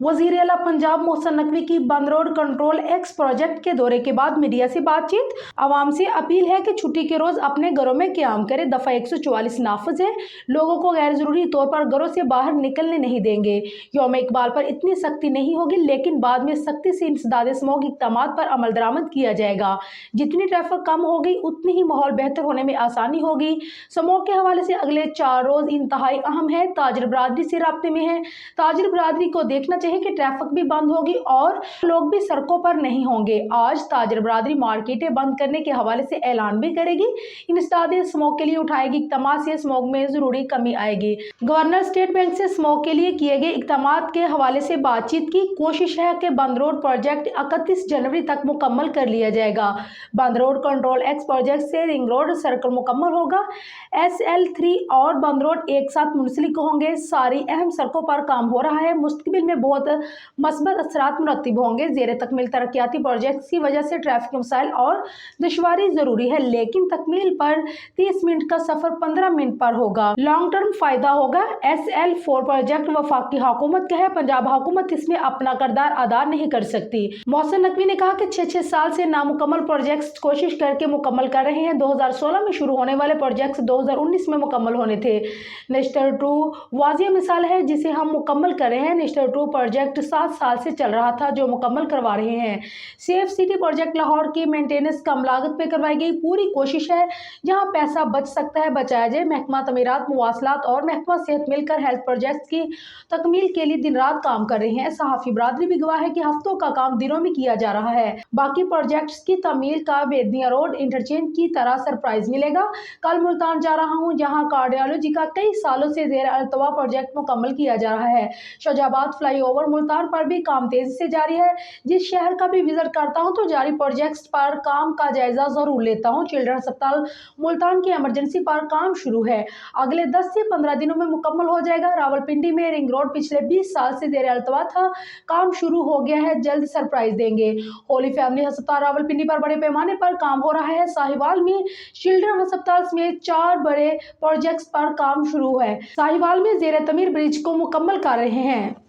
वज़ीर आला पंजाब मोहसिन नकवी की बंद रोड कंट्रोल एक्स प्रोजेक्ट के दौरे के बाद मीडिया से बातचीत। आवाम से अपील है कि छुट्टी के रोज अपने घरों में क़याम करें। दफा 144 नाफिज है। लोगों को गैर जरूरी तौर पर घरों से बाहर निकलने नहीं देंगे। यौम इकबाल पर इतनी सख्ती नहीं होगी, लेकिन बाद में सख्ती से इंसदाद स्मॉग इक़दामात पर अमल दरामद किया जाएगा। जितनी ट्रैफिक कम होगी उतनी ही माहौल बेहतर होने में आसानी होगी। स्मॉग के हवाले से अगले 4 रोज इंतहाई अहम है। ताजिर बरादरी से राब्ते में है। ताजिर बरादरी को देखना चाहिए कि ट्रैफिक भी बंद होगी और लोग भी सड़कों पर नहीं होंगे। आज ताजिर बरादरी मार्केटें बंद करने के हवाले से ऐलान भी करेगी। इंसदाद स्मॉग के लिए उठाएगी इक़दामात से स्मॉग में जरूरी कमी आएगी। गवर्नर स्टेट बैंक से स्मॉग के लिए किए गए इक़दामात के हवाले से बातचीत की। कोशिश है कि बंद रोड प्रोजेक्ट 31 जनवरी तक मुकम्मल कर लिया जाएगा। बंद रोड कंट्रोल एक्स प्रोजेक्ट से रिंग रोड सर्कल मुकम्मल होगा। SL3 और बंद रोड एक साथ मुंसलिक होंगे। सारी अहम सड़कों पर काम हो रहा है। मुस्तकबिल में बहुत मस्बत असरात मुरत्तिब होंगे। ज़ेर तकमील तरक्याती प्रोजेक्ट की वजह से ट्रैफिक मसाइल और दुश्वारी जरूरी है, लेकिन तकमील पर 30 मिनट का सफर 15 मिनट पर होगा। लॉन्ग टर्म फायदा होगा। SL4 प्रोजेक्ट वफाकी हुकूमत का है। पंजाब हुकूमत इसमें अपना किरदार अदा नहीं कर सकती। मोहसिन नकवी ने कहा कि 6 साल से नामुकम्मल प्रोजेक्ट्स कोशिश करके मुकम्मल कर रहे हैं। 2016 में शुरू होने वाले प्रोजेक्ट्स 2019 में मुकम्मल होने थे। नेस्टर 2 वाजिया मिसाल है जिसे हम मुकम्मल कर रहे हैं। नेस्टर 2 प्रोजेक्ट 7 साल से चल रहा था, जो मुकम्मल करवा रहे हैं। सेफ सिटी प्रोजेक्ट लाहौर की मेंटेनेंस कम लागत पे करवाई गई। पूरी कोशिश है जहां पैसा बच सकता है बचाया जाए। महकमा तमीरात, मुवासलात और महकमा सेहत मिलकर हेल्थ प्रोजेक्ट्स की तकमील के लिए दिन रात काम कर रहे हैं। सहाफ़ी बरादरी भी गवाह है कि हफ्तों का काम दिनों में किया जा रहा है। बाकी प्रोजेक्ट्स की तमील का बेदनिया रोड इंटरचेंज की तरह सरप्राइज मिलेगा। कल मुल्तान जा रहा हूँ, जहाँ कार्डियोलॉजी का कई सालों से ज़ेर अल्तवा प्रोजेक्ट मुकम्मल किया जा रहा है। शाहजहाबाद फ्लाईओवर मुल्तान पर भी काम तेजी से जारी है। जिस शहर का भी विजिट करता हूं तो जारी प्रोजेक्ट्स पर काम का जायजा जरूर लेता हूं। चिल्ड्रन अस्पताल मुल्तान की इमरजेंसी पर काम शुरू है, अगले 10 से 15 दिनों में मुकम्मल हो जाएगा। रावलपिंडी में रिंग रोड पिछले 20 साल से ज़ेर अल्तवा था, काम शुरू हो गया है, जल्द सरप्राइज देंगे। होली फैमिली अस्पताल रावलपिंडी पर बड़े पैमाने पर काम हो रहा है। साहिवाल में चिल्ड्रन अस्पताल समेत 4 बड़े प्रोजेक्ट्स पर काम शुरू है। साहिवाल में ज़ेर तमीर ब्रिज को मुकम्मल कर रहे हैं।